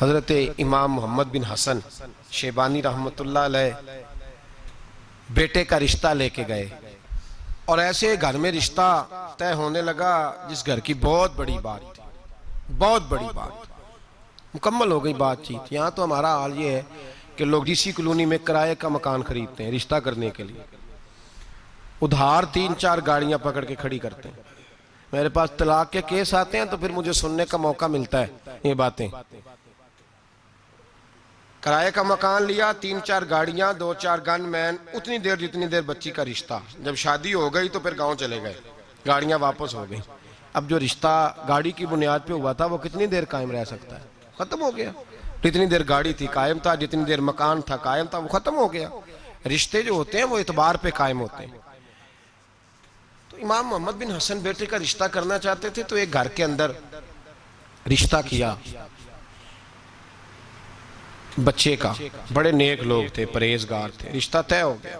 حضرت امام محمد بن حسن شیبانی رحمۃ اللہ علیہ بیٹے کا رشتہ لے کے گئے، اور ایسے گھر میں رشتہ طے ہونے لگا جس گھر کی بہت بڑی بات تھی، بہت بڑی بات مکمل ہو گئی بات چیت۔ یہاں تو ہمارا حال یہ ہے کہ لوگ ڈی سی کالونی میں کرائے کا مکان خریدتے ہیں رشتہ کرنے کے لیے، ادھار 3-4 گاڑیاں پکڑ کے کھڑی کرتے ہیں۔ میرے پاس طلاق کے کیس آتے ہیں تو پھر مجھے سننے کا موقع ملتا ہے یہ باتیں۔ کرائے کا مکان لیا، 3-4 گاڑیاں، 2-4 گن مین، اتنی دیر جتنی دیر بچی کا رشتہ، جب شادی ہو گئی تو پھر گاؤں چلے گئے، گاڑیاں واپس ہو گئی۔ اب جو رشتہ گاڑی کی بنیاد پہ ہوا تھا وہ کتنی دیر قائم رہ سکتا ہے؟ ختم ہو گیا۔ جتنی دیر گاڑی تھی قائم تھا، جتنی دیر مکان تھا قائم تھا، وہ ختم ہو گیا۔ رشتے جو ہوتے ہیں وہ اعتبار پہ قائم ہوتے ہیں۔ تو امام محمد بن حسن بیٹے کا رشتہ کرنا چاہتے تھے تو ایک گھر کے اندر رشتہ کیا بچے کا، بڑے نیک لوگ تھے، پرہیزگار تھے، رشتہ طے ہو گیا۔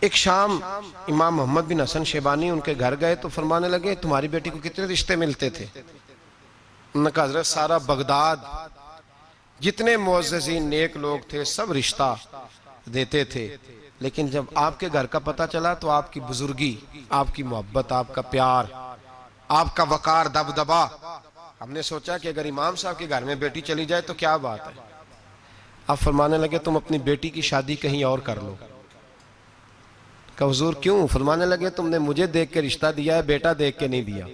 ایک شام امام محمد بن حسن شیبانی ان کے گھر گئے تو فرمانے لگے تمہاری بیٹی کو کتنے رشتے ملتے تھے؟ انہوں نے کہا حضرت سارا بغداد جتنے معززین نیک لوگ تھے سب رشتہ دیتے تھے، لیکن جب آپ کے گھر کا پتہ چلا تو آپ کی بزرگی، آپ کی محبت، آپ کا پیار، آپ کا وقار، دبدبا، ہم نے سوچا کہ اگر امام صاحب کے گھر میں بیٹی چلی جائے تو کیا بات ہے۔ آپ فرمانے لگے تم اپنی بیٹی کی شادی کہیں اور کر لو۔ کہ حضور کیوں؟ فرمانے لگے تم نے مجھے دیکھ کے رشتہ دیا ہے، بیٹا دیکھ کے نہیں دیا۔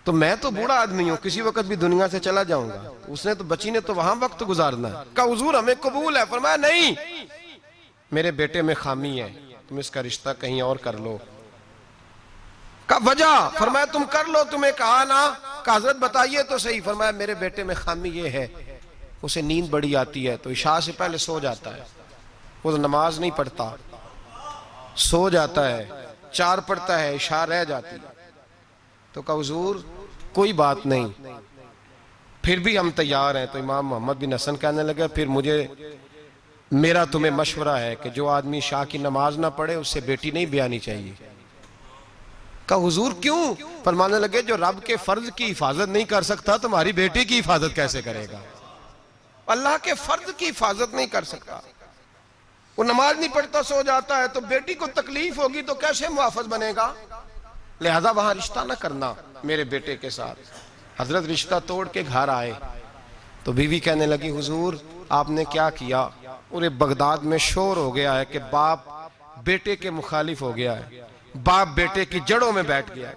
تو میں تو بوڑھا آدمی ہوں، کسی وقت بھی دنیا سے چلا جاؤں گا، اس نے تو بچی نے تو وہاں وقت گزارنا ہے۔ کہ حضور ہمیں قبول ہے۔ فرمایا نہیں، میرے بیٹے میں خامی ہے، تم اس کا رشتہ کہیں اور کر لو۔ کہ وجہ؟ فرمایا تم کر لو، تمہیں کہا نا۔ کہ حضرت بتائیے تو صحیح۔ فرمایا میرے بیٹے میں خامی یہ ہے، اسے نیند بڑی آتی ہے تو عشاء سے پہلے سو جاتا ہے، وہ نماز نہیں پڑھتا، سو جاتا ہے، 4 پڑھتا ہے، عشاء رہ جاتی ہے۔ تو کہ حضور کوئی بات نہیں، پھر بھی ہم تیار ہیں۔ تو امام محمد بن حسن کہنے لگے پھر میرا تمہیں مشورہ ہے کہ جو آدمی عشاء کی نماز نہ پڑھے اس سے بیٹی نہیں بیانی چاہیے۔ کہ حضور کیوں؟ فرمانے لگے جو رب کے فرض کی حفاظت نہیں کر سکتا تمہاری بیٹی کی حفاظت کیسے کرے گا؟ اللہ کے فرض کی حفاظت نہیں کر سکتا، وہ نماز نہیں پڑھتا، سو جاتا ہے، تو بیٹی کو تکلیف ہوگی تو کیسے محافظ بنے گا؟ لہذا وہاں رشتہ نہ کرنا میرے بیٹے کے ساتھ۔ حضرت رشتہ توڑ کے گھر آئے تو بیوی کہنے لگی حضور آپ نے کیا کیا؟ پورے بغداد میں شور ہو گیا ہے کہ باپ بیٹے کے مخالف ہو گیا ہے، باپ بیٹے کی جڑوں میں بیٹھ گیا ہے،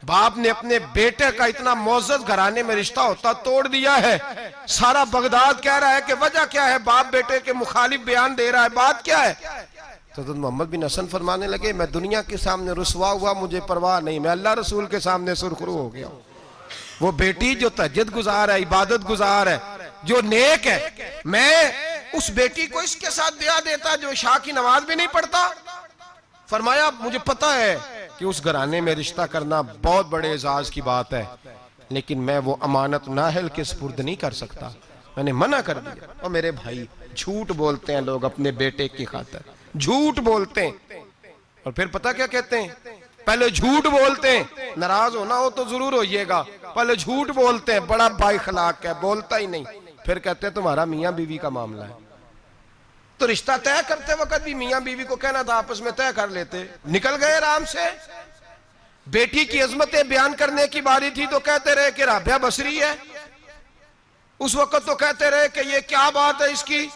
باپ نے اپنے بیٹے کا اتنا معزز گھرانے میں رشتہ ہوتا توڑ دیا ہے۔ سارا بغداد کہہ رہا ہے کہ وجہ کیا ہے؟ باپ بیٹے کے مخالف بیان دے رہا ہے، بات کیا ہے؟ تو حضرت محمد بن حسن فرمانے لگے میں دنیا کے سامنے رسوا ہوا مجھے پرواہ نہیں، میں اللہ رسول کے سامنے سرخرو ہو گیا ہوں۔ وہ بیٹی جو تہجد گزار ہے، عبادت گزار ہے، جو نیک ہے، میں اس بیٹی کو اس کے ساتھ بیاہ دیتا جو عشاء کی نماز بھی نہیں پڑھتا۔ فرمایا مجھے پتہ ہے کہ اس گھرانے میں رشتہ کرنا بہت بڑے اعزاز کی بات ہے، لیکن میں وہ امانت نااہل کے سپرد نہیں کر سکتا، میں نے منع کر دیا۔ اور میرے بھائی جھوٹ بولتے ہیں لوگ اپنے بیٹے کی خاطر، جھوٹ بولتے ہیں، اور پھر پتہ کیا کہتے ہیں؟ پہلے جھوٹ بولتے ہیں، ناراض ہونا ہو تو ضرور ہوئیے گا، پہلے جھوٹ بولتے ہیں، بڑا بائی اخلاق ہے، بولتا ہی نہیں، پھر کہتے ہیں تمہارا میاں بیوی کا معاملہ ہے۔ تو رشتہ طے کرتے وقت بھی میاں بیوی کو کہنا تھا آپس میں طے کر لیتے، نکل گئے آرام سے۔ بیٹی کی عظمتیں بیان کرنے کی باری تھی تو کہتے رہے کہ رابعہ بصری ہے، اس وقت تو کہتے رہے کہ یہ کیا بات ہے اس کی،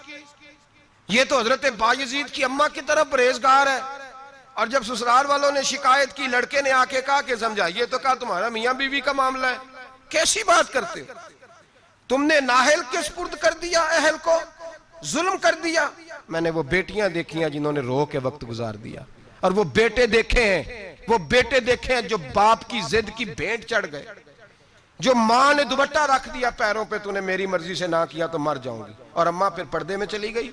یہ تو حضرت بایزید کی اماں کی طرف پرہیزگار ہے۔ اور جب سسرال والوں نے شکایت کی، لڑکے نے آ کے کہا کہ سمجھائیے تو کہا تمہارا میاں بیوی کا معاملہ ہے، کیسی بات کرتے ہو؟ تم نے نااہل کے سپرد کر دیا، اہل کو ظلم کر دیا۔ میں نے وہ بیٹیاں دیکھی ہیں جنہوں نے رو کے وقت گزار دیا، اور وہ بیٹے دیکھے ہیں، وہ بیٹے دیکھے ہیں جو باپ کی ضد کی بھینٹ چڑھ گئے، جو ماں نے دوپٹہ رکھ دیا پیروں پہ، تو نے میری مرضی سے نہ کیا تو مر جاؤں گی، اور اماں پھر پردے میں چلی گئی۔